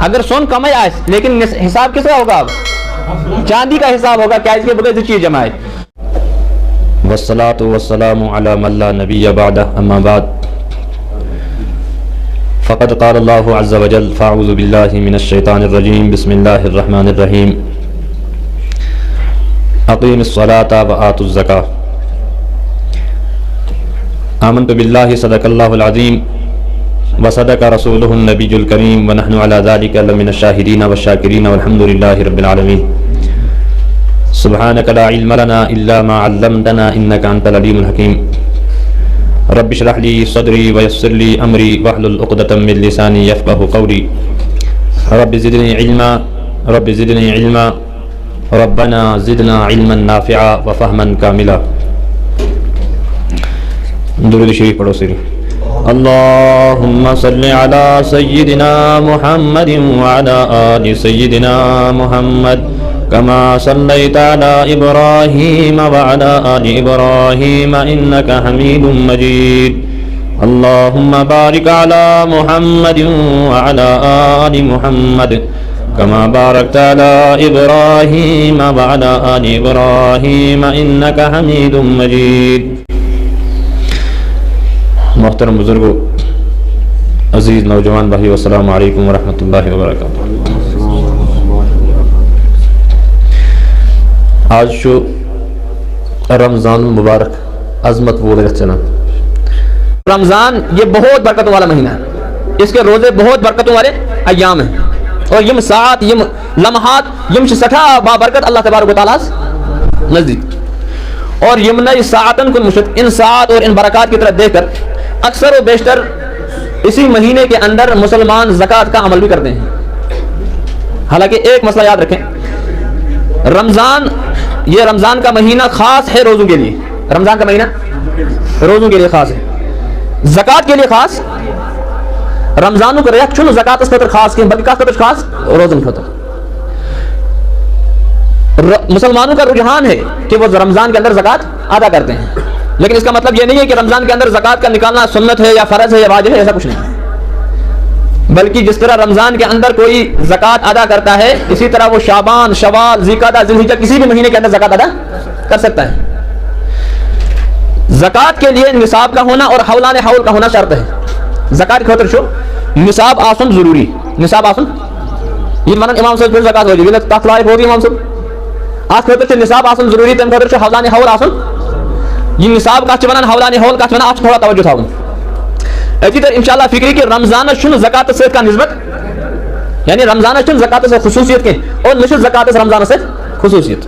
اگر سون کم آئے لیکن حساب کس کا ہوگا؟ اب چاندی کا حساب ہوگا، کیا اس کے بغیر چیز جمع ہے. والصلاة والسلام على من لا نبي بعده اما بعد فقد قال الله عز وجل فاعوذ بالله من الشيطان الرجيم بسم الله الرحمن الرحيم اقیم الصلاة وآتوا الزکاة آمنت بالله صدق الله العظيم وصدق رسوله النبي الكريم ونحن على ذلك لمن الشاهدين والشاكرين والحمد لله رب العالمين. سبحانك لا علم لنا إلا ما علمتنا إنك أنت العليم الحكيم. رب اشرح لي صدري ويسر لي أمري واحلل عقدة من لساني يفقهوا قولي. رب زدني علما رب زدني علما ربنا زدنا علما نافعا وفهما كاملا. درود شریف پڑھو سری. اللهم صل على سيدنا محمد وعلى آل سيدنا محمد كما صليت على إبراهيم وعلى آل إبراهيم إنك حميد مجيد. اللهم بارك على محمد وعلى آل محمد كما باركت على إبراهيم وعلى آل إبراهيم إنك حميد مجيد. محترم بزرگوں، عزیز نوجوان بھائی، السلام علیکم ورحمۃ اللہ وبرکاتہ. آج شو رمضان المبارک عظمت وہ رچنا. رمضان یہ بہت برکتوں والا مہینہ ہے، اس کے روزے بہت برکتوں والے ایام ہیں، اور یم ساعت یم لمحات یم سٹھا بابرکت اللہ تبارک و تعالیٰ نزدیک. اور یمنع ساعتن کن مشت، ان ساعت اور ان برکات کی طرف دیکھ کر اکثر و بیشتر اسی مہینے کے اندر مسلمان زکوٰۃ کا عمل بھی کرتے ہیں. حالانکہ ایک مسئلہ یاد رکھیں، یہ رمضان کا مہینہ خاص ہے روزوں کے لیے. رمضان کا مہینہ روزوں کے لیے خاص ہے، زکوٰۃ کے لیے خاص. رمضانوں کا ریاک چھن زکوٰۃ اس خاطر خاص کہیں، بلکہ کا خاطر خاص روزن خاطر. مسلمانوں کا رجحان ہے کہ وہ رمضان کے اندر زکوٰۃ ادا کرتے ہیں، لیکن اس کا مطلب یہ نہیں ہے کہ رمضان کے اندر زکوٰۃ کا نکالنا سنت ہے یا فرض ہے یا واجب ہے، ایسا کچھ نہیں. بلکہ جس طرح رمضان کے اندر کوئی زکوٰۃ ادا کرتا ہے، اسی طرح وہ شعبان، شوال، ذوالقعدہ، ذوالحجہ کسی بھی مہینے کے اندر زکوٰۃ ادا کر سکتا ہے. زکوٰۃ کے لیے نصاب کا ہونا اور حولان حول کا ہونا شرط ہے. زکوٰۃ کی خاطر شو نصاب آسن ضروری. نصاب آسن یہ مانن امام صاحب پھر زکوٰۃ ہو جائے گی، تخلائی ہوگی امام صاحب آج خاطر سے نصاب آسن ضروری. تم خاطر سے حولان حول آسن یہ نصاب کا چونان حولان حول کا چونان آج تھوڑا توجہ تھا. اسی طرح انشاءاللہ فکری کہ رمضان شن زکوٰۃ سے کا نسبت، یعنی رمضان شن زکوٰۃ سے خصوصیت کے اور نشر زکوٰۃ سے رمضان سے خصوصیت.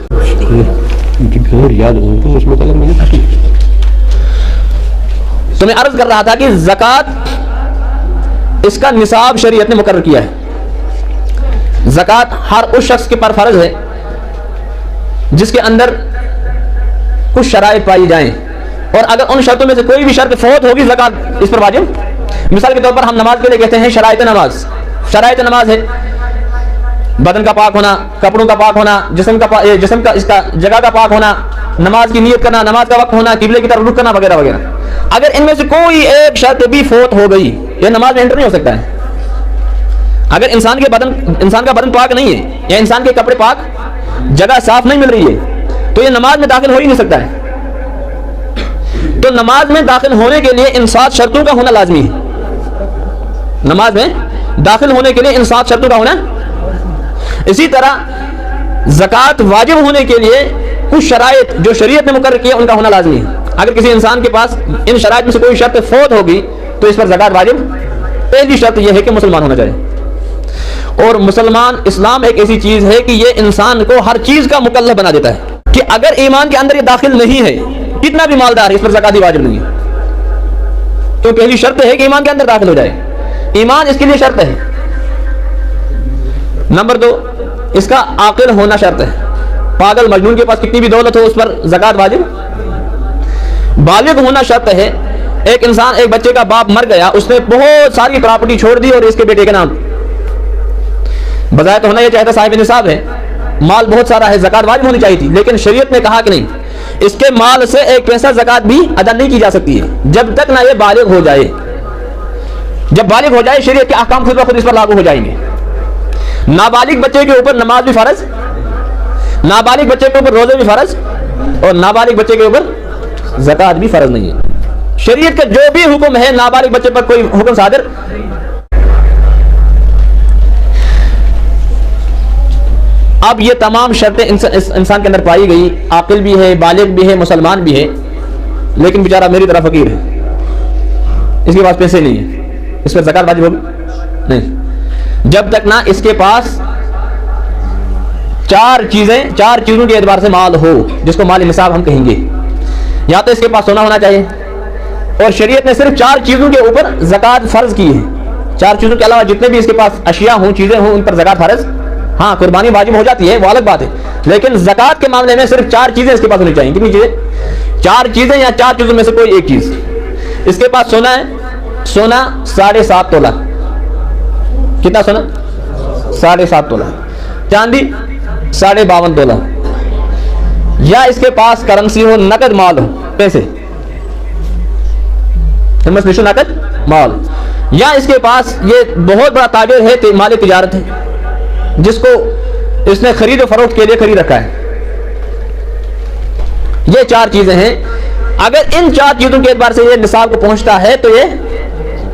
تو میں عرض کر رہا تھا کہ زکوٰۃ اس کا نصاب شریعت نے مقرر کیا ہے. زکوٰۃ ہر اس شخص کے پر فرض ہے جس کے اندر کچھ شرائط پائی جائیں، اور اگر ان شرطوں میں سے کوئی بھی شرط فوت ہوگی زکوٰۃ اس پر واجب. مثال کے طور پر ہم نماز کے لیے کہتے ہیں شرائط نماز. شرائط نماز ہے بدن کا پاک ہونا، کپڑوں کا پاک ہونا، جسم کا اس کا جگہ کا پاک ہونا، نماز کی نیت کرنا، نماز کا وقت ہونا، قبلے کی طرف رخ کرنا وغیرہ وغیرہ. اگر ان میں سے کوئی ایک شرط بھی فوت ہو گئی، یہ نماز میں انٹر نہیں ہو سکتا ہے. اگر انسان کا بدن پاک نہیں ہے یا انسان کے کپڑے پاک، جگہ صاف نہیں مل رہی ہے، تو یہ نماز میں داخل ہو ہی نہیں سکتا ہے. تو نماز میں داخل ہونے کے لیے ان 7 شرطوں کا ہونا لازمی ہے. نماز میں داخل ہونے کے لیے ان 7 شرطوں کا ہونا. اسی طرح زکوٰۃ واجب ہونے کے لیے کچھ شرائط جو شریعت نے مقرر کیا ان کا ہونا لازمی ہے. اگر کسی انسان کے پاس ان شرائط میں سے کوئی شرط فوت ہوگی تو اس پر زکوٰۃ واجب. پہلی شرط یہ ہے کہ مسلمان ہونا چاہیے. اور مسلمان اسلام ایک ایسی چیز ہے کہ یہ انسان کو ہر چیز کا مکلف بنا دیتا ہے کہ اگر ایمان کے اندر یہ داخل نہیں ہے، کتنا بھی مالدار ہے، اس پر زکوٰۃ واجب نہیں ہے. تو پہلی شرط ہے کہ ایمان کے اندر داخل ہو جائے. ایمان اس کے لیے شرط ہے. نمبر 2، اس کا عاقل ہونا شرط ہے. پاگل مجنون کے پاس کتنی بھی دولت ہو اس پر زکوٰۃ واجب. بالغ ہونا شرط ہے. ایک انسان، ایک بچے کا باپ مر گیا، اس نے بہت ساری پراپرٹی چھوڑ دی اور اس کے بیٹے کے نام، بظاہر تو ہونا یہ چاہتا صاحب نصاب ہے، مال بہت سارا ہے، زکوٰۃ واجب ہونی چاہیے تھی، لیکن شریعت نے کہا کہ نہیں، اس کے مال سے ایک پیسہ زکوٰۃ بھی ادا نہیں کی جا سکتی ہے جب تک نہ یہ بالغ ہو جائے. جب بالغ ہو جائے شریعت کے احکام خود بخود اس پر لاگو ہو جائیں گے. नाबालिग बच्चे के ऊपर नमाज भी फर्ज, नाबालिग बच्चे के ऊपर रोजे भी फर्ज, और नाबालिग बच्चे के ऊपर ज़कात भी फर्ज नहीं है। शरीयत का जो भी हुक्म है नाबालिग बच्चे पर कोई हुक्म सादिर अब ये तमाम शर्तें इंसान के अंदर पाई गई, आकिल भी है, बालिग भी है, मुसलमान भी है, लेकिन बेचारा मेरी तरह फकीर है, इसके पास पैसे नहीं है, इस पर ज़कात वाजिब होगी नहीं, जब तक ना इसके पास चार चीज़ों के एतबार से माल हो, जिसको माल निसाब हम कहेंगे। या तो इसके पास सोना होना चाहिए, और शरीयत ने सिर्फ 4 चीज़ों के ऊपर ज़कात फ़र्ज की है। 4 चीज़ों के अलावा जितने भी इसके पास अशिया हों, चीज़ें हों, उन पर ज़कात फ़र्ज, हाँ कुर्बानी वाजिब हो जाती है, वो अलग बात है, लेकिन ज़कात के मामले में सिर्फ 4 चीज़ें इसके पास होनी चाहिए। कितनी चीज़ें? 4 चीज़ें, या 4 चीज़ों में से कोई एक चीज़। इसके पास सोना है, सोना 7.5 तोला, कितना सोना? 7.5 तोला। चांदी 52.5 तोला। या इसके पास करेंसी हो, नकद माल हो, पैसे, नकद माल। या इसके पास ये बहुत बड़ा ताबिर है, माल तिजारत है, जिसको इसने खरीद और फरोख्त के लिए खरीद रखा है। ये 4 चीजें हैं। अगर इन 4 चीजों के एतबार से ये निसाब को पहुंचता है तो ये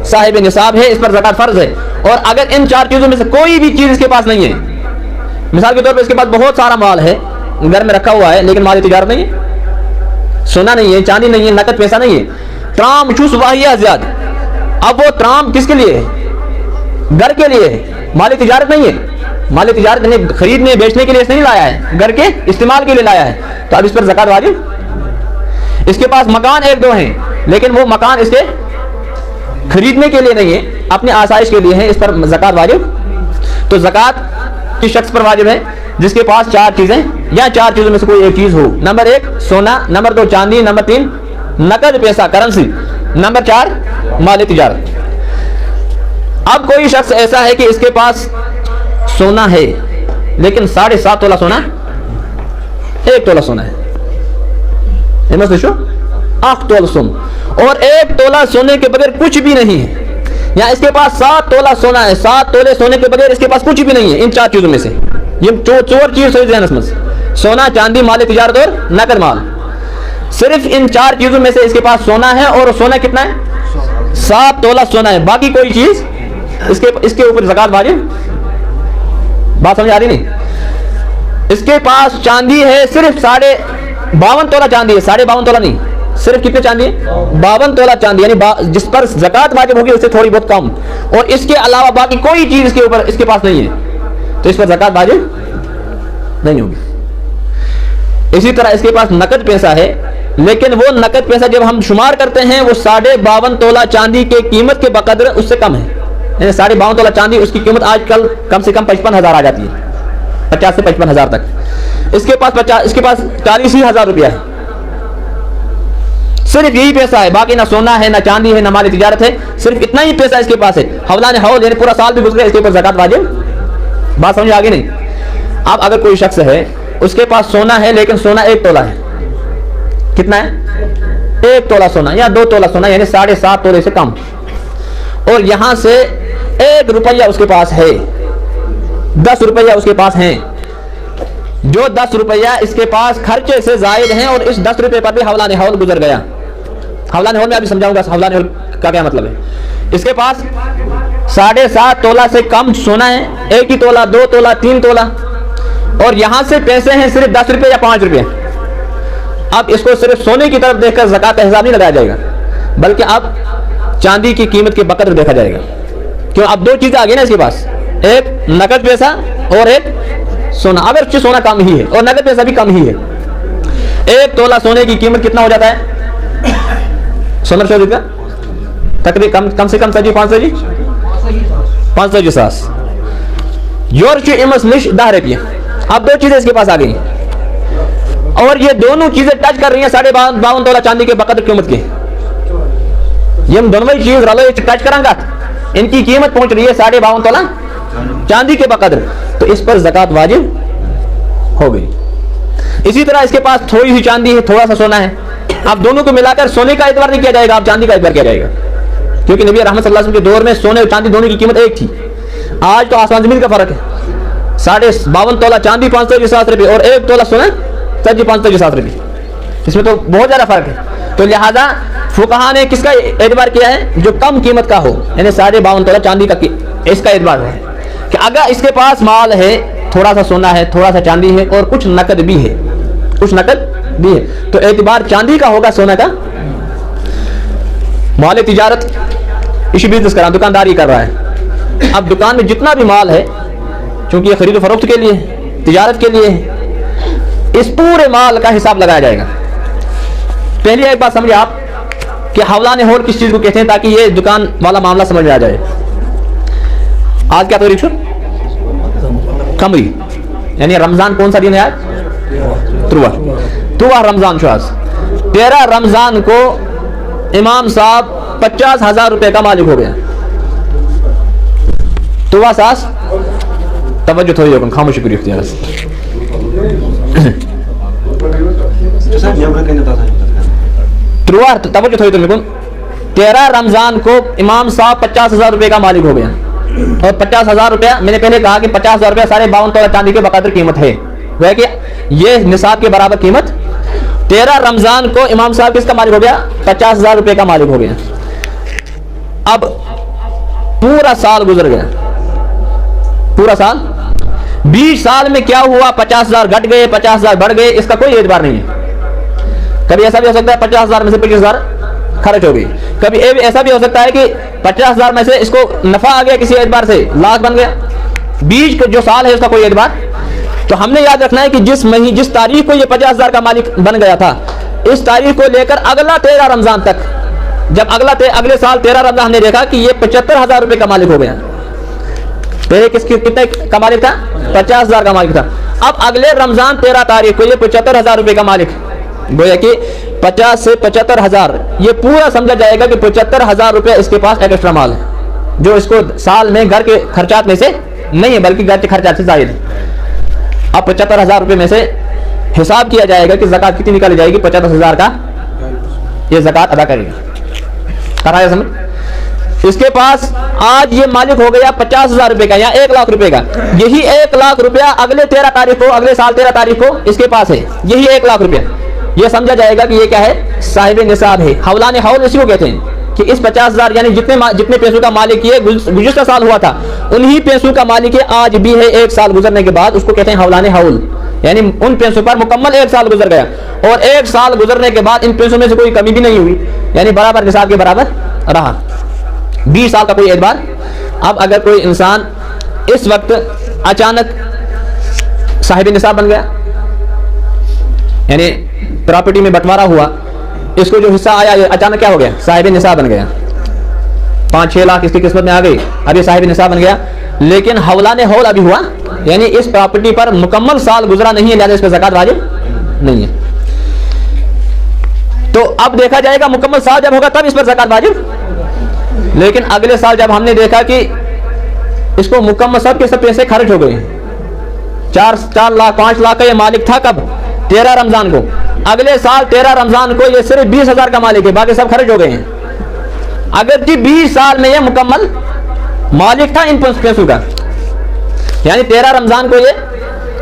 साहिब निसाब है, इस पर ज़कात फर्ज है। और अगर इन 4 चीजों में से कोई भी चीज इसके पास नहीं है, मिसाल के तौर पर इसके पास बहुत सारा माल है, घर में रखा हुआ है, लेकिन माल तिजारत नहीं है, सोना नहीं है, चांदी नहीं है, नकद पैसा नहीं है, त्राम चूस वाहिया ज़्यादा। अब वो त्राम किसके लिए है? घर के लिए है, माल तिजारत नहीं है। माल तिजारत ने खरीदने बेचने के लिए नहीं लाया है, घर के इस्तेमाल के लिए लाया है, तो अब इस पर ज़कात वाजिब। इसके पास मकान 1-2 हैं, लेकिन वो मकान इसके खरीदने के लिए नहीं है, अपने आसाइश के लिए है, इस पर ज़कात वाजिब। तो ज़कात किस शख्स पर वाजिब है? जिसके पास 4 चीजें, या 4 चीजों में से कोई एक चीज हो। नंबर 1 सोना, नंबर 2 चांदी, नंबर 3 नकद पैसा करेंसी, नंबर 4 माल तिजारत। अब कोई शख्स ऐसा है कि इसके पास सोना है, लेकिन 7.5 तोला सोना, 1 तोला सोना है, 8 तोला सोना, और 1 तोला सोने के बगैर कुछ भी नहीं है। या इसके पास 7 तोला सोना है, 7 तोले सोने के बगैर इसके पास कुछ भी नहीं है। इन 4 चीजों में से ये 4 चीज सोना, चांदी, माल तिजारत और नकद माल। सिर्फ इन 4 चीजों में से इसके पास सोना है, और सोना कितना है? 7 तोला सोना है। बाकी कोई चीज इसके ऊपर ज़कात वाजिब। बात समझ आ रही नहीं? इसके पास चांदी है, सिर्फ 52 तोला चांदी है, 52 तोला नहीं, सिर्फ कितने चांदी है? 52 तोला चांदी, यानी जिस पर ज़कात वाजिब होगी उससे थोड़ी बहुत कम, और इसके अलावा बाकी कोई चीज इसके ऊपर इसके पास नहीं है, तो इस पर ज़कात वाजिब नहीं होगी। इसी तरह इसके पास नकद पैसा है, लेकिन वो नकद पैसा जब हम शुमार करते हैं वो 52.5 तोला चांदी के कीमत के बकदर उससे कम है। 52 तोला चांदी, उसकी कीमत आजकल कम से कम 55,000 आ जाती है, 50 से 55,000 तक। इसके पास 40,000 रुपया है, सिर्फ यही पैसा है, बाकी ना सोना है, ना चांदी है, ना माल तिजारत है, सिर्फ इतना ही पैसा इसके पास है। हवलाने हौल, यानी पूरा साल भी गुजरे, इसके ऊपर ज़कात वाजिब। बात समझ आगे नहीं? अब अगर कोई शख्स है, उसके पास सोना है, लेकिन सोना 1 तोला है, कितना है? 1 तोला सोना या 2 तोला सोना, यानी 7.5 तोले से कम, और यहां से 1 रुपया उसके पास है, 10 रुपया उसके पास है, जो 10 रुपया इसके पास खर्चे से जायद हैं, और इस 10 रुपये पर भी हवलाने हौल गुजर गया। हवलाने हौल में अभी समझाऊंगा हवलाने हौल का क्या मतलब है। इसके पास 7.5 तोला से कम सोना है, 1 ही तोला, 2 तोला, 3 तोला, और यहां से पैसे हैं सिर्फ 10 रुपये या 5 रुपये। अब इसको सिर्फ सोने की तरफ देखकर ज़कात का हिसाब नहीं लगाया जाएगा, बल्कि अब चांदी की कीमत के बकदर देखा जाएगा। क्यों? अब 2 चीजें आ गई ना इसके पास, एक नकद पैसा और एक सोना। अगर सोना कम ही है और नकद पैसा भी कम ही है, 1 तोला सोने की कीमत कितना हो जाता है? सोना शोधित का तकरीबन कम से कम 500 जी 550 योर इमस निश 10 रुपये। अब 2 चीजें इसके पास आ गई, और ये दोनों चीजें टच कर रही हैं 52 तोला चांदी के बकदर कीमत के। ये हम दोनों ही चीज रलो टच करांगा, इनकी कीमत पहुंच रही है 52 तोला चांदी के बकदर, तो इस पर ज़कात वाजिब हो गई। इसी तरह इसके पास थोड़ी सी चांदी है, थोड़ा सा सोना है, अब दोनों को मिलाकर सोने का एतबार नहीं किया जाएगा, अब चांदी का एतबार किया जाएगा, क्योंकि नबी रहमत सल्लल्लाहु अलैहि वसल्लम के दौर में सोने और चांदी दोनों की कीमत एक थी। आज तो आसमान जमीन का फर्क है। 52 तोला चांदी 500 रुपये और 1 तोला सोना 500 रुपये, इसमें तो बहुत ज़्यादा फ़र्क है। तो लिहाजा फुकहा ने किसका एतबार किया है? जो कम कीमत का हो, यानी 52.5 तोला चांदी का इसका एतबार है कि अगर इसके पास माल है, थोड़ा सा सोना है, थोड़ा सा चांदी है और कुछ नकद भी है, कुछ नकद भी है, तो एतबार चांदी का होगा, सोना का। माल तिजारत, इसी बिजनेस कर रहा है, दुकानदारी कर रहा है। अब दुकान में जितना भी माल है, क्योंकि ये खरीद फरोख्त के लिए, तिजारत के लिए, इस पूरे माल का हिसाब लगाया जाएगा। पहले एक बात समझिए आप कि हवलाने होल किस चीज को कहते हैं, ताकि ये दुकान वाला मामला समझ में आ जाए। आज क्या तारीख? कमरी, यानी रमजान कौन सा दिन है आज? तुवा रमजान शो आज 13 रमजान को इमाम साहब 50,000 रुपए का मालिक हो गया। तुवा सास तवज्जो थोड़ी होगी, खामोशी करिए इख्तियार से। तुवा तवज्जो थोड़ी तो 13 रमजान को इमाम साहब 50,000 रुपए का मालिक हो गया। और 50,000 रुपया, मैंने पहले कहा कि 50,000 रुपया 52.5 तोला चांदी के बकादर कीमत है, वह कि ये निसाब के बराबर कीमत। 13 रमजान को इमाम साहब किसका मालिक हो गया? 50,000 रुपए का मालिक हो गया। अब पूरा साल गुजर गया, पूरा साल, 20 साल में क्या हुआ? 50,000 घट गए, 50,000 बढ़ गए, इसका कोई एतबार नहीं है। कभी ऐसा भी हो सकता है 50,000 में से 25,000 खर्च हो गई, कभी ऐसा भी हो सकता है कि 50,000 में से इसको नफा आ गया, किसी एतबार से लाख बन गया। बीच का जो साल है उसका कोई एतबार। तो हमने याद रखना है कि जिस तारीख को ये 50,000 का मालिक बन गया था, इस तारीख को लेकर अगला 13 रमजान तक, जब अगले साल 13 रमजान हमने देखा कि ये 75,000 रुपए का मालिक हो गया। पहले कितने का मालिक था? 50,000 का मालिक था। अब अगले रमजान 13 तारीख को ये 75,000 रुपए का मालिक, गोया कि 50 से 75,000, ये पूरा समझा जाएगा कि 75,000 रुपए इसके पास एक्स्ट्रा माल है, जो इसको साल में घर के खर्चात में से नहीं है, बल्कि घर के खर्चात से जायद है। अब 75,000 रुपए में से हिसाब किया जाएगा कि ज़कात कितनी निकाली जाएगी। 50,000 का ये ज़कात अदा करेगा। कराया समझ? इसके पास आज ये मालिक हो गया 50,000 रुपए का या 1 लाख रुपए का। यही 1 लाख रुपया अगले 13 तारीख को, अगले साल 13 तारीख को इसके पास है, यही 1 लाख रुपया। ये समझा जाएगा कि ये क्या है? साहिब निसाब है। हवलाने हौल इसी को कहते हैं कि इस 50,000 यानी जितने पैसों का मालिक ये गुज़िश्ता साल हुआ था, उन्हीं पैसों का मालिक आज भी है। 1 साल गुजरने के बाद उसको कहते हैं हवलाने हौल, यानी उन पैसों पर मुकम्मल 1 साल गुजर गया और 1 साल गुजरने के बाद इन पैसों में से कोई कमी भी नहीं हुई, यानी बराबर निसाब के बराबर रहा। 20 साल का कोई एतबार। अब अगर कोई इंसान इस वक्त अचानक साहिब निसाब बन गया, यानी प्रॉपर्टी में बंटवारा हुआ, इसको जो हिस्सा आया ये अचानक क्या हो गया? साहिब निसाब बन गया। 5-6 लाख इसकी किस्मत में आ गई, अब ये साहिब निसाब बन गया। लेकिन हवलाने हौल अभी हुआ, यानी इस प्रॉपर्टी पर मुकम्मल साल गुजरा नहीं है, लिहाजा इस पर ज़कात वाजिब नहीं है। तो अब देखा जाएगा मुकम्मल साल जब होगा तब इस पर ज़कात वाजिब। लेकिन अगले साल जब हमने देखा कि इसको मुकम्मल सब के सब पैसे खर्च हो गए, 4 लाख 5 लाख का ये मालिक था, कब? 13 रमजान को। अगले साल 13 रमजान को ये सिर्फ 20,000 का मालिक है, बाकी सब खर्च हो गए हैं। अगर जी 20 साल में ये मुकम्मल मालिक था इन पैसों का, यानी 13 रमजान को ये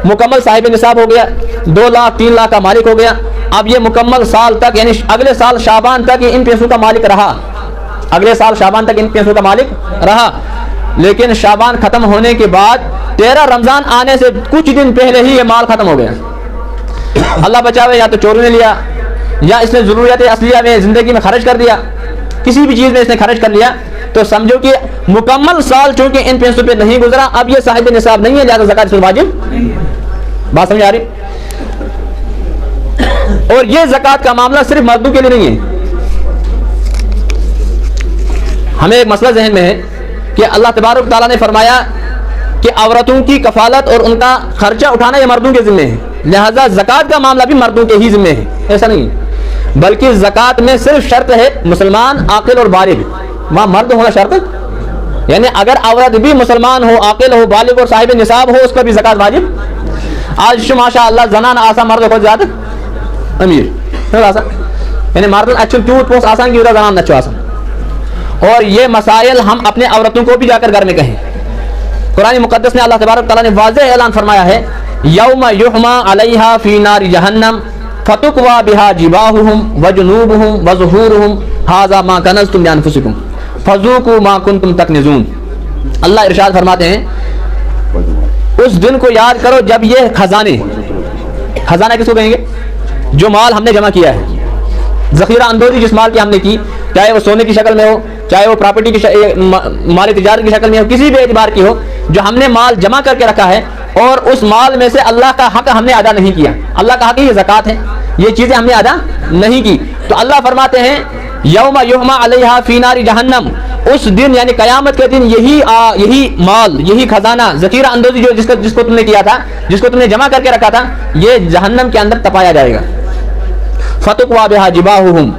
मुकम्मल साहिब निसाब हो गया, 2 लाख 3 लाख का मालिक हो गया। अब ये मुकम्मल साल तक, यानी अगले साल शाबान तक इन पैसों का मालिक रहा, अगले साल शाबान तक इन पैसों का मालिक रहा। लेकिन शाबान खत्म होने के बाद 13 रमजान आने से कुछ दिन पहले ही ये माल खत्म हो गया। अल्लाह बचावे, या तो चोरों ने लिया या इसने ज़रूरियात असलिया में ज़िंदगी में खर्च कर दिया, किसी भी चीज़ में इसने खर्च कर लिया, तो समझो कि मुकम्मल साल चूंकि इन पैसों पे नहीं गुजरा, अब ये साहिब निसाब नहीं है, लिहाजा ज़कात इसमें वाजिब। बात समझ आ रही? और ये ज़कात का मामला सिर्फ मर्दों के लिए नहीं है। हमें एक मसला जहन में है कि अल्लाह तबारक तआला ने फरमाया कि औरतों की कफालत और उनका खर्चा उठाना ये मर्दों के जिम्मे है, लिहाजा ज़कात का मामला भी मर्दों के ही जिम्मे है। ऐसा नहीं है, बल्कि ज़कात में सिर्फ शर्त है मुसलमान, आकिल और बालिग, वहाँ मर्द होना शर्त। यानी अगर औरत भी मुसलमान हो, आकिल हो, बालिग और साहिब निसाब हो, उस पर भी ज़कात वाजिब। आज माशाअल्लाह जनान आसा मर्द को ज़्यादा अमीर आसा, यानी मर्द अच्छे चूट पोस आसान की वजह जनान अच्छो आसान। और ये मसाइल हम अपने औरतों को भी जाकर घर में कहें कुरान मुक़द्दस में अल्लाह तबारक तआला ने वाज़ेह ऐलान फरमाया है, यौम युहमा अलैहा फी नारि जहन्नम फतुक्वा बिहा जिबाहुहुम व जुनूबुहुम व ज़ुहूरुहुम हाज़ा मा कनज़्तुम लिअन्फुसिकुम फज़ूक़ू मा कुन्तुम तकनिज़ून। अल्लाह इरशाद फरमाते हैं, उस दिन को याद करो जब ये खजाने, खजाना किसको कहेंगे? जो माल हमने जमा किया है, ज़ख़ीरा अंदोज़ी जिस माल की हमने की, चाहे वो सोने की शक्ल में हो, चाहे वो प्रॉपर्टी की माल तिजारत की शक्ल में हो, किसी भी एतबार की हो, जो हमने माल जमा करके रखा है और उस माल में से अल्लाह का हक हमने अदा नहीं किया, अल्लाह का हक ये ज़कात है, ये चीज़ें हमने अदा नहीं की, तो अल्लाह फरमाते हैं यौमा युहमा अलैहा फी नारि जहन्नम, उस दिन यानी क़यामत के दिन यही माल, यही खजाना, ज़ख़ीरा अंदोज़ी जो जिसको तुमने किया था, जिसको तुमने जमा करके रखा था, ये जहन्नम के अंदर तपाया जाएगा। फतुक्वा बिहा जिबाहुहुम,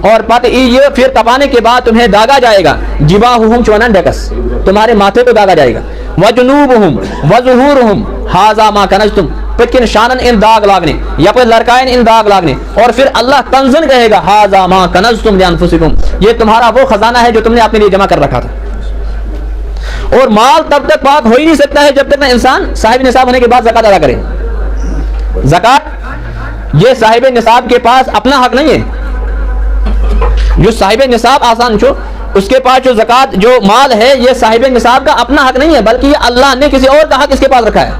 और ये फिर तपाने के बाद तुम्हें दागा जाएगा, जिबाहुहुम चौना डकस, तुम्हारे माथे को दागा जाएगा, वजुनूबुहुम वज़ुहूरुहुम हाज़ा मा कनज़्तुम, पिटकिन शानन इन दाग लागने या कोई लड़कायन इन दाग लागने, और फिर अल्लाह तंज़न कहेगा हाज़ा मा कनज़्तुम लिअन्फुसिकुम, ये तुम्हारा वो खजाना है जो तुमने अपने लिए जमा कर रखा था। और माल तब तक पाक हो ही नहीं सकता है जब तक ना इंसान साहिब निसाब होने के बाद ज़कात अदा करे। ज़कात ये साहिब निसाब के पास अपना हक नहीं है, जो साहिब निसाब आसान छो उसके पास जो ज़कात जो माल है ये साहिब निसाब का अपना हक नहीं है, बल्कि ये अल्लाह ने किसी और का हक इसके पास रखा है।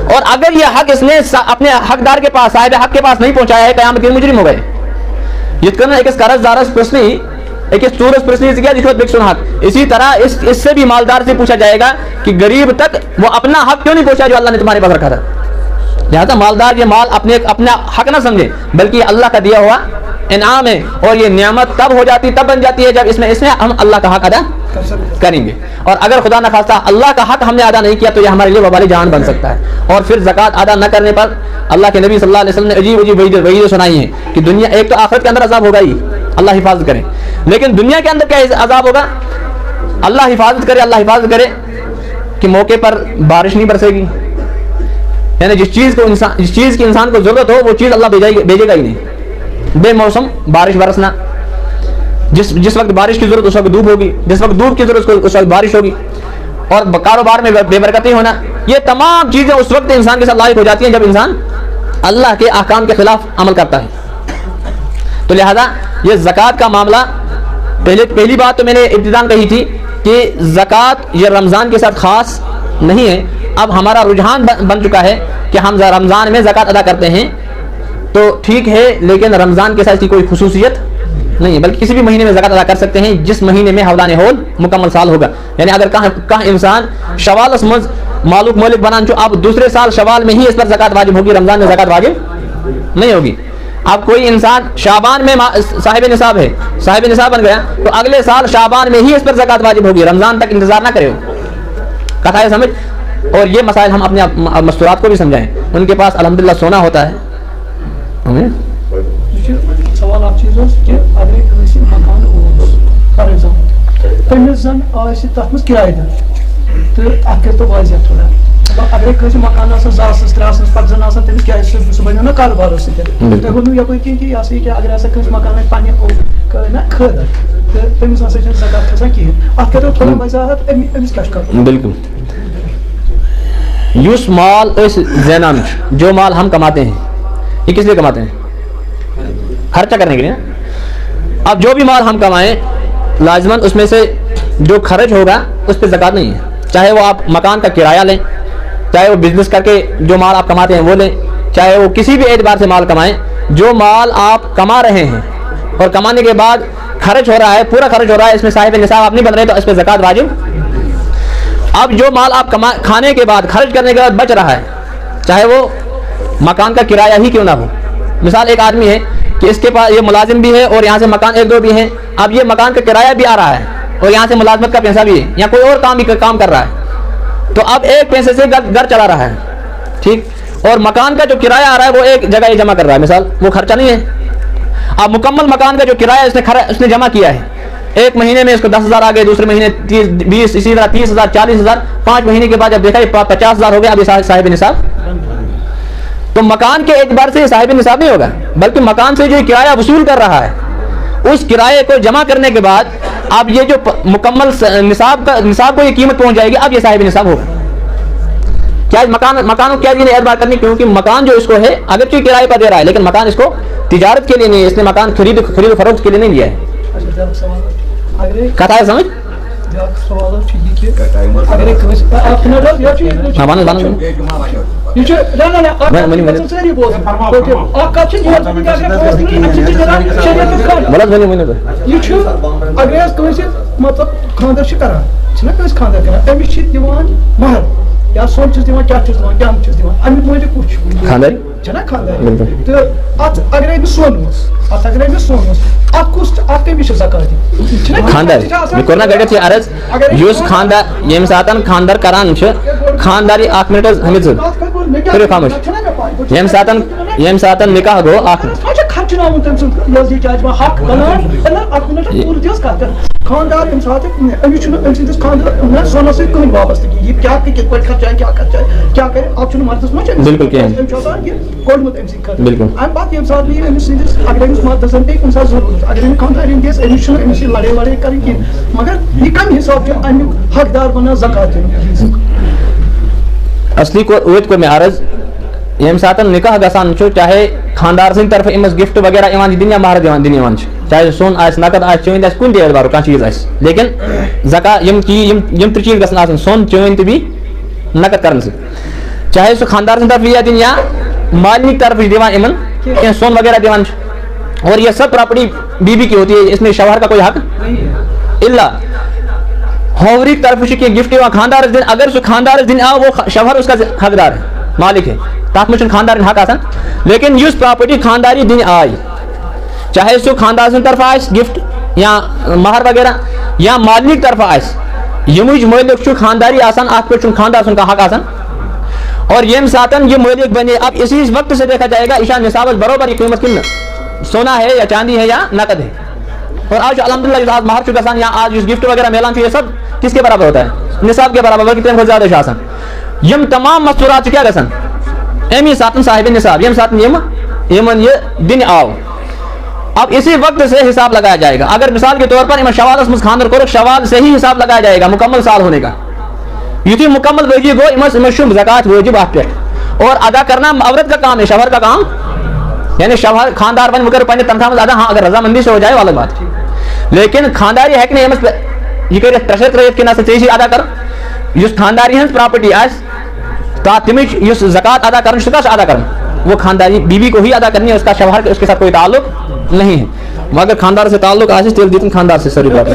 और अगर ये हक इसने अपने हकदार के पास, साहिब हक के पास नहीं पहुंचाया है, क़यामत के मुजरिम हो गए। एक कर्जदारस प्रश्न, एक सूरज प्रश्न, इसी तरह इससे भी मालदार से पूछा जाएगा कि गरीब तक वो अपना हक क्यों नहीं पहुंचाया जो अल्लाह ने तुम्हारे पास रखा था। लिहाजा मालदार ये माल अपना हक ना समझे, बल्कि अल्लाह का दिया हुआ इनाम है, और ये नियामत तब बन जाती है जब इसमें हम अल्लाह का हक अदा करेंगे। और अगर खुदा न खास्ता अल्लाह का हक हमने अदा नहीं किया तो ये हमारे लिए वबाली जान बन सकता है। और फिर ज़कात अदा न करने पर अल्लाह के नबी सल्लल्लाहु अलैहि वसल्लम ने अजीब वहीदें सुनाई हैं कि दुनिया, एक तो आखिरत के अंदर अजाब होगा ही, अल्लाह हिफाजत करे, लेकिन दुनिया के अंदर क्या अजाब होगा? अल्लाह हिफाजत करे कि मौके पर बारिश नहीं बरसेगी, यानी जिस चीज़ की इंसान को ज़रूरत हो वो चीज़ अल्लाह भेजेगा ही नहीं। बेमौसम बारिश बरसना, जिस वक्त बारिश की ज़रूरत उस वक्त धूप होगी, जिस वक्त धूप की ज़रूरत उस वक्त बारिश होगी, और कारोबार में बेबरकती होना, ये तमाम चीज़ें उस वक्त इंसान के साथ लायक हो जाती हैं जब इंसान अल्लाह के अहकाम के खिलाफ अमल करता है। तो लिहाजा ये ज़कात का मामला, पहली बात तो मैंने इब्तिदान कही थी कि ज़कात ये रमज़ान के साथ ख़ास नहीं है। अब हमारा रुझान बन चुका है कि हम रमज़ान में ज़कात अदा करते हैं, तो ठीक है, लेकिन रमज़ान के साथ इसकी कोई खुसूसियत नहीं है, बल्कि किसी भी महीने में ज़कात अदा कर सकते हैं जिस महीने में हवलाने होल मुकम्मल साल होगा। यानी अगर कहाँ इंसान शवाल मालूक मौलिक बनान जो अब दूसरे साल शवाल में ही इस पर ज़कात वाजिब होगी, रमज़ान में ज़कात वाजिब नहीं होगी। अब कोई इंसान शाबान में साहिब निसाब है, साहिब निसाब बन गया, तो अगले साल शाबान में ही इस पर ज़कात वाजिब होगी, रमज़ान तक इंतज़ार ना करे। कथा है समझ? और ये मसाइल हम अपने मस्तूरात को भी समझाएं, उनके पास अल्हम्दुलिल्लाह सोना होता है। सवाल आप चीज़ कि अगर कहीं मकान फॉर एग्जाम्पल तमिस जन तथ मज किरायेदार तो अत तो वाजिया थोड़ा अगर कहीं मकान 2,000 3,000 पत जन तमिस क्या सह बनो ना कारोबार तुम वो यपे कि अगर कहीं मकान में पे ना खदर तो तमिस ज़कात खसान कहें अत करो थोड़ा वजाहत अमिस क्या कर। बिल्कुल, युस माल ज़ैनान, जो माल हम कमाते हैं ये किस लिए कमाते हैं? खर्चा करने के लिए ना। अब जो भी माल हम कमाएं लाजमन उसमें से जो खर्च होगा उस पर ज़कात नहीं है, चाहे वो आप मकान का किराया लें, चाहे वो बिजनेस करके जो माल आप कमाते हैं वो लें, चाहे वो किसी भी एतबार से माल कमाएं, जो माल आप कमा रहे हैं और कमाने के बाद खर्च हो रहा है, पूरा खर्च हो रहा है, इसमें साहिब निसाब आप नहीं बन रहे तो इस पर ज़कात वाजिब। अब जो माल आप खाने के बाद खर्च करने के बाद बच रहा है, चाहे वो मकान का किराया ही क्यों ना हो, मिसाल एक आदमी है कि इसके पास ये मुलाजिम भी है और यहाँ से मकान 1-2 भी हैं, अब ये मकान का किराया भी आ रहा है और यहाँ से मुलाजमत का पैसा भी है या कोई और काम कर रहा है, तो अब एक पैसे से घर चला रहा है, ठीक, और मकान का जो किराया आ रहा है वो एक जगह ही जमा कर रहा है, मिसाल वो खर्चा नहीं है। अब मुकम्मल मकान का जो किराया उसने जमा किया है, एक महीने में इसको 10,000 आ गए, दूसरे महीने 20, इसी तरह 30,000 40,000, 5 महीने के बाद जब देखा 50,000 हो गया, अब साहिब निसाब। तो मकान के एतबार से साहिब निसाब नहीं होगा, बल्कि मकान से जो किराया वसूल कर रहा है उस किराए को जमा करने के बाद अब ये जो मुकम्मल निसाब को ये कीमत पहुंच जाएगी, अब ये साहिब निसाब होगा। क्या मकान को क्या चीज़ एतबार करनी, क्योंकि मकान जो इसको है अगर कोई किराए पर दे रहा है लेकिन मकान इसको तिजारत के लिए नहीं है, इसने मकान खरीद फरोख्त के लिए नहीं लिया है। कथा है समझ? मतलब खानदार खानदार कर अमिस महर या सोन दिवान क्या क्या अमिक मालिक कुछ खानदारी खानदार तो अत अगर सोन अगर सोन अत कुछ अत कमिस ज़कात खानदारी कोना गडत ये अर्ज युस खानदार यम सातन खानदार करान छ खानदारी 8 मिनट हमिद करो खामोश यम सातन निकाह गो खर्च ना हक खानदार अमिस खानदार सोना से कहीं वाबस्तगी ये क्या खर्चा क्या खर्चा क्या करे आप मर्दस में बिल्कुल कोडमुत बिल्कुल अम बात ये साथ नहीं अमिस अगर अमिस मर्दसन पे कुछ जरूरत अगर अमिस खानदार दिस अमिस लड़े करें कि मगर ये कम हिसाब अमिक हकदार बना ज़कात असली को उत को में अर्ज यम सातन निकाह गसान छो चाहे खानदार सिंह तरफ इमस गिफ्ट वगैरह इवान दिन या महर दिन इवान चाहे सोन आस नकद आस चोइन आस कुन दे बारो का चीज आस लेकिन ज़का यम चीज गसन आसन सोन चोइन भी नकद करन से चाहे सो खानदार सिंह तरफ या दिन या मालिक तरफ दिवान इमन के सोन वगैरह दिवान और ये सब प्रॉपर्टी बीबी की होती है, इसमें शवहर का कोई हक नहीं इल्ला होवरी तरफ से के गिफ्ट वा खानदार दिन अगर सो खानदार दिन आ वो शवहर उसका हकदार है मालिक है तात में खानदार हक आसान लेकिन युस प्रॉपर्टी खानदारी दिन आई चाहे सो खानदार सिंह तरफ आस गिफ्ट या महर वगैरह या मालिक तरफ आस यमुज मालिक खानदारी आसान अत पे खानदार सुन का हक आसान और यम सातन ये मालिक बने। अब इसी वक्त से देखा जाएगा ईशा निसाब बरोबर कीमत किन सोना है या चांदी है या नकद है। और आज अल्हम्दुलिल्लाह महर चुकासान या आज गिफ्ट वगैरह मेलान ये सब किसके बराबर होता है, निसाब के बराबर, बल्कि बहुत ज्यादा शासन यम तमाम मस्तूरात क्या गसन एमी सातन साहिब निसाब यम सातन यमन ये दिन आओ। अब इसी वक्त से हिसाब लगाया जाएगा। अगर मिसाल के तौर पर इमा शवाल खानदार करो शवाल से ही हिसाब लगाया जाएगा मुकम्मल साल होने का, युति मुकम्मल वजी गो इमस शुभ ज़कात वाजिब आप पे और अदा करना औरत का काम है, शवहर का काम यानी शवहर खानदार बन मुकर पहले तनख्वाह में अदा, हाँ अगर रजामंदी से हो जाए वाला बात, लेकिन खानदारी है कि नहीं इमस ये करे तशत रहित के ना से तेजी अदा कर युस खानदारी हंस प्रॉपर्टी आज तातिमिज युस ज़कात अदा करन शुका अदा करन वो खानदारी बीबी को ही अदा करनी है, उसका शवहर उसके साथ कोई ताल्लुक नहीं है। मगर खानदार से ताल्लुक आशीष तेल दिन खानदार से सरी बात है।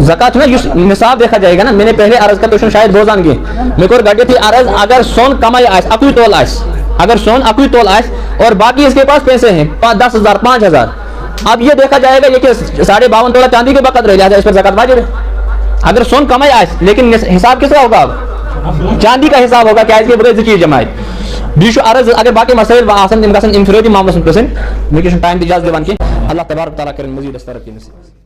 ज़कात में निसाब देखा जाएगा ना, मैंने पहले अर्ज का क्वेश्चन शायद बोझान की मेरे को गड्ढे थी अर्ज अगर सोन कमाई आस अकुई तोल आस अगर सोन अकुई तोल आस और बाकी इसके पास पैसे हैं 10,000 5,000, अब ये देखा जाएगा ये कि 52.5 तोला चांदी के बकत रह जाए, इस पर ज़कात वाजिब है। अगर सोन कमाई आस लेकिन हिसाब किसका होगा, अब चांदी का हिसाब होगा क्या इसके बगैर चीज जमायत बीशु अर्ज अगर बाकी मसाइल आसन इनफरादी मामला सुन टाइम इजाज़त दिवान की अल्लाह तबारक तआला करें मज़ीद इस तरह की नसीहत।